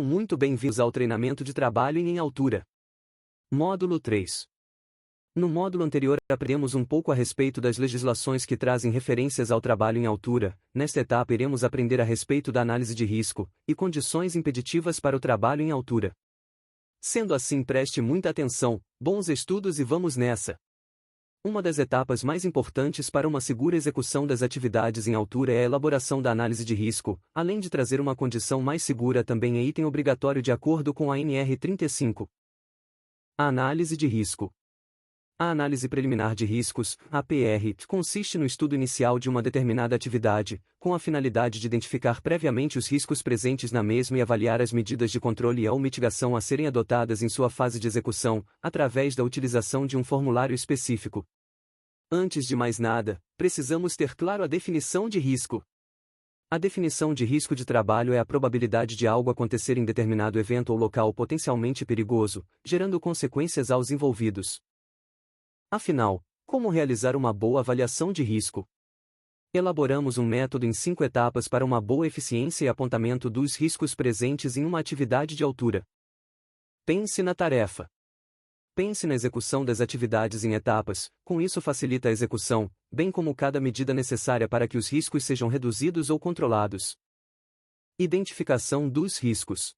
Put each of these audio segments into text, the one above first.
Muito bem-vindos ao treinamento de trabalho em altura. Módulo 3. No módulo anterior, aprendemos um pouco a respeito das legislações que trazem referências ao trabalho em altura. Nesta etapa, iremos aprender a respeito da análise de risco e condições impeditivas para o trabalho em altura. Sendo assim, preste muita atenção, bons estudos e vamos nessa! Uma das etapas mais importantes para uma segura execução das atividades em altura é a elaboração da análise de risco. Além de trazer uma condição mais segura, também é item obrigatório de acordo com a NR35. A análise de risco. A análise preliminar de riscos, APR, consiste no estudo inicial de uma determinada atividade, com a finalidade de identificar previamente os riscos presentes na mesma e avaliar as medidas de controle ou mitigação a serem adotadas em sua fase de execução, através da utilização de um formulário específico. Antes de mais nada, precisamos ter claro a definição de risco. A definição de risco de trabalho é a probabilidade de algo acontecer em determinado evento ou local potencialmente perigoso, gerando consequências aos envolvidos. Afinal, como realizar uma boa avaliação de risco? Elaboramos um método em 5 etapas para uma boa eficiência e apontamento dos riscos presentes em uma atividade de altura. Pense na tarefa. Pense na execução das atividades em etapas, com isso facilita a execução, bem como cada medida necessária para que os riscos sejam reduzidos ou controlados. Identificação dos riscos.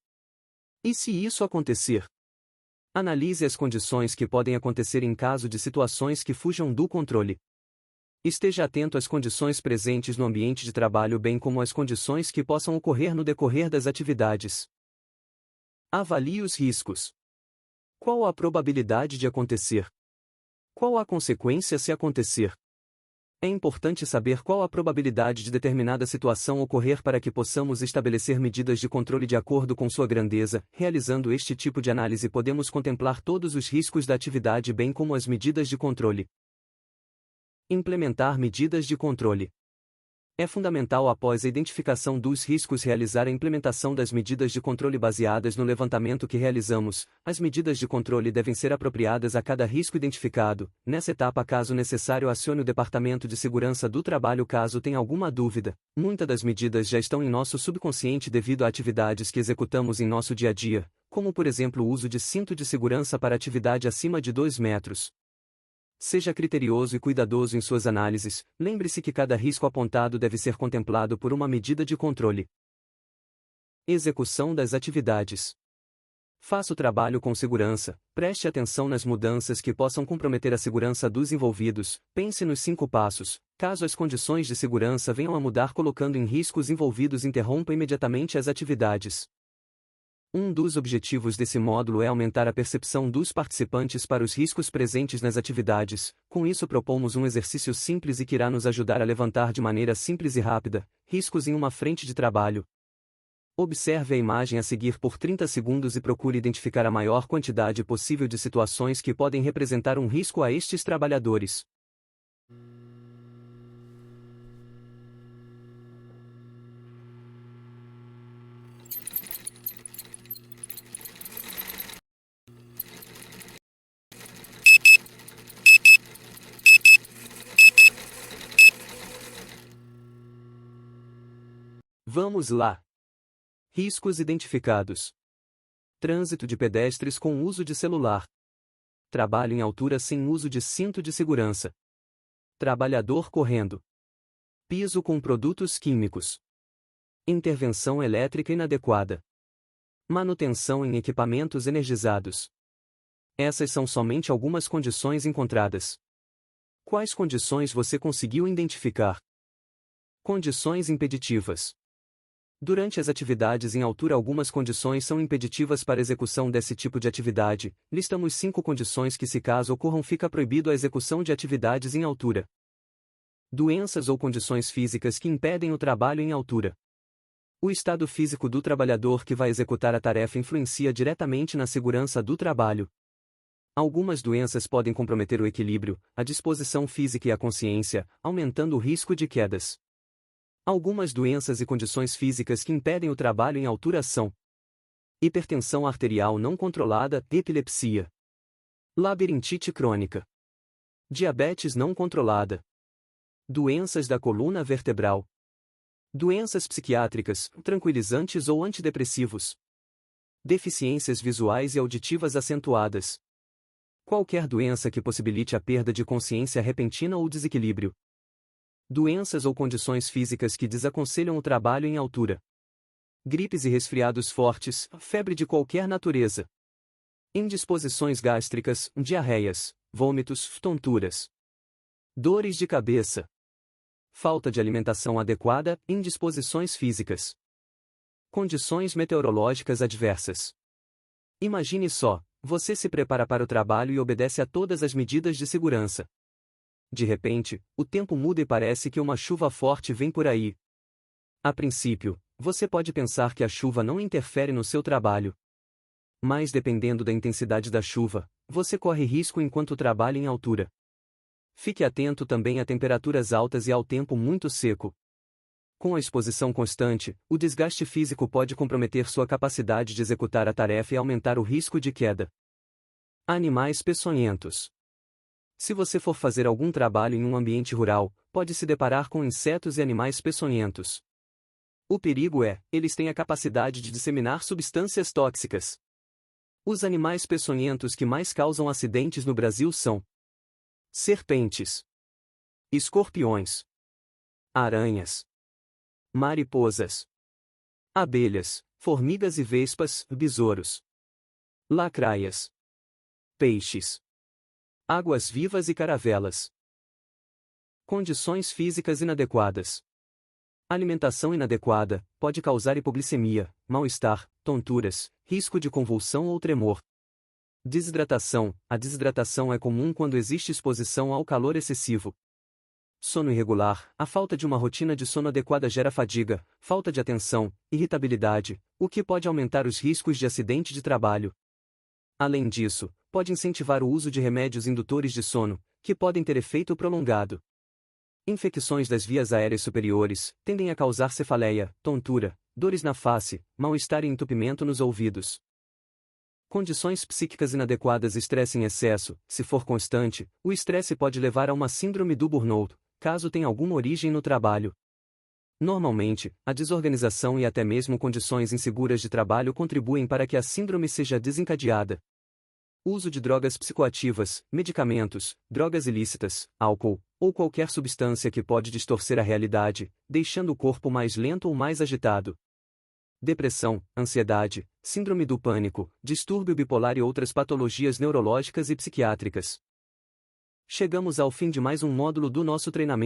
E se isso acontecer? Analise as condições que podem acontecer em caso de situações que fujam do controle. Esteja atento às condições presentes no ambiente de trabalho, bem como às condições que possam ocorrer no decorrer das atividades. Avalie os riscos. Qual a probabilidade de acontecer? Qual a consequência se acontecer? É importante saber qual a probabilidade de determinada situação ocorrer para que possamos estabelecer medidas de controle de acordo com sua grandeza. Realizando este tipo de análise, podemos contemplar todos os riscos da atividade, bem como as medidas de controle. Implementar medidas de controle. É fundamental, após a identificação dos riscos, realizar a implementação das medidas de controle baseadas no levantamento que realizamos. As medidas de controle devem ser apropriadas a cada risco identificado. Nessa etapa, caso necessário, acione o Departamento de Segurança do Trabalho caso tenha alguma dúvida. Muitas das medidas já estão em nosso subconsciente devido a atividades que executamos em nosso dia a dia, como por exemplo o uso de cinto de segurança para atividade acima de 2 metros. Seja criterioso e cuidadoso em suas análises. Lembre-se que cada risco apontado deve ser contemplado por uma medida de controle. Execução das atividades. Faça o trabalho com segurança. Preste atenção nas mudanças que possam comprometer a segurança dos envolvidos. Pense nos 5 passos. Caso as condições de segurança venham a mudar colocando em risco os envolvidos, interrompa imediatamente as atividades. Um dos objetivos desse módulo é aumentar a percepção dos participantes para os riscos presentes nas atividades. Com isso, propomos um exercício simples e que irá nos ajudar a levantar de maneira simples e rápida riscos em uma frente de trabalho. Observe a imagem a seguir por 30 segundos e procure identificar a maior quantidade possível de situações que podem representar um risco a estes trabalhadores. Vamos lá. Riscos identificados. Trânsito de pedestres com uso de celular. Trabalho em altura sem uso de cinto de segurança. Trabalhador correndo. Piso com produtos químicos. Intervenção elétrica inadequada. Manutenção em equipamentos energizados. Essas são somente algumas condições encontradas. Quais condições você conseguiu identificar? Condições impeditivas. Durante as atividades em altura, algumas condições são impeditivas para a execução desse tipo de atividade. Listamos 5 condições que, se caso ocorram, fica proibido a execução de atividades em altura. Doenças ou condições físicas que impedem o trabalho em altura. O estado físico do trabalhador que vai executar a tarefa influencia diretamente na segurança do trabalho. Algumas doenças podem comprometer o equilíbrio, a disposição física e a consciência, aumentando o risco de quedas. Algumas doenças e condições físicas que impedem o trabalho em altura são: hipertensão arterial não controlada, epilepsia, labirintite crônica, diabetes não controlada, doenças da coluna vertebral, doenças psiquiátricas, tranquilizantes ou antidepressivos, Deficiências visuais e auditivas acentuadas. Qualquer doença que possibilite a perda de consciência repentina ou desequilíbrio. Doenças ou condições físicas que desaconselham o trabalho em altura. Gripes e resfriados fortes, febre de qualquer natureza. Indisposições gástricas, diarreias, vômitos, tonturas. Dores de cabeça. Falta de alimentação adequada, indisposições físicas. Condições meteorológicas adversas. Imagine só, você se prepara para o trabalho e obedece a todas as medidas de segurança. De repente, o tempo muda e parece que uma chuva forte vem por aí. A princípio, você pode pensar que a chuva não interfere no seu trabalho. Mas dependendo da intensidade da chuva, você corre risco enquanto trabalha em altura. Fique atento também a temperaturas altas e ao tempo muito seco. Com a exposição constante, o desgaste físico pode comprometer sua capacidade de executar a tarefa e aumentar o risco de queda. Animais peçonhentos. Se você for fazer algum trabalho em um ambiente rural, pode se deparar com insetos e animais peçonhentos. O perigo é, eles têm a capacidade de disseminar substâncias tóxicas. Os animais peçonhentos que mais causam acidentes no Brasil são serpentes, escorpiões, aranhas, mariposas, abelhas, formigas e vespas, besouros, lacraias, peixes, águas-vivas e caravelas. Condições físicas inadequadas. Alimentação inadequada pode causar hipoglicemia, mal-estar, tonturas, risco de convulsão ou tremor. Desidratação. A desidratação é comum quando existe exposição ao calor excessivo. Sono irregular. A falta de uma rotina de sono adequada gera fadiga, falta de atenção, irritabilidade, o que pode aumentar os riscos de acidente de trabalho. Além disso, pode incentivar o uso de remédios indutores de sono, que podem ter efeito prolongado. Infecções das vias aéreas superiores tendem a causar cefaleia, tontura, dores na face, mal-estar e entupimento nos ouvidos. Condições psíquicas inadequadas. Estresse em excesso. Se for constante, o estresse pode levar a uma síndrome do burnout, caso tenha alguma origem no trabalho. Normalmente, a desorganização e até mesmo condições inseguras de trabalho contribuem para que a síndrome seja desencadeada. Uso de drogas psicoativas, medicamentos, drogas ilícitas, álcool, ou qualquer substância que pode distorcer a realidade, deixando o corpo mais lento ou mais agitado. Depressão, ansiedade, síndrome do pânico, distúrbio bipolar e outras patologias neurológicas e psiquiátricas. Chegamos ao fim de mais um módulo do nosso treinamento.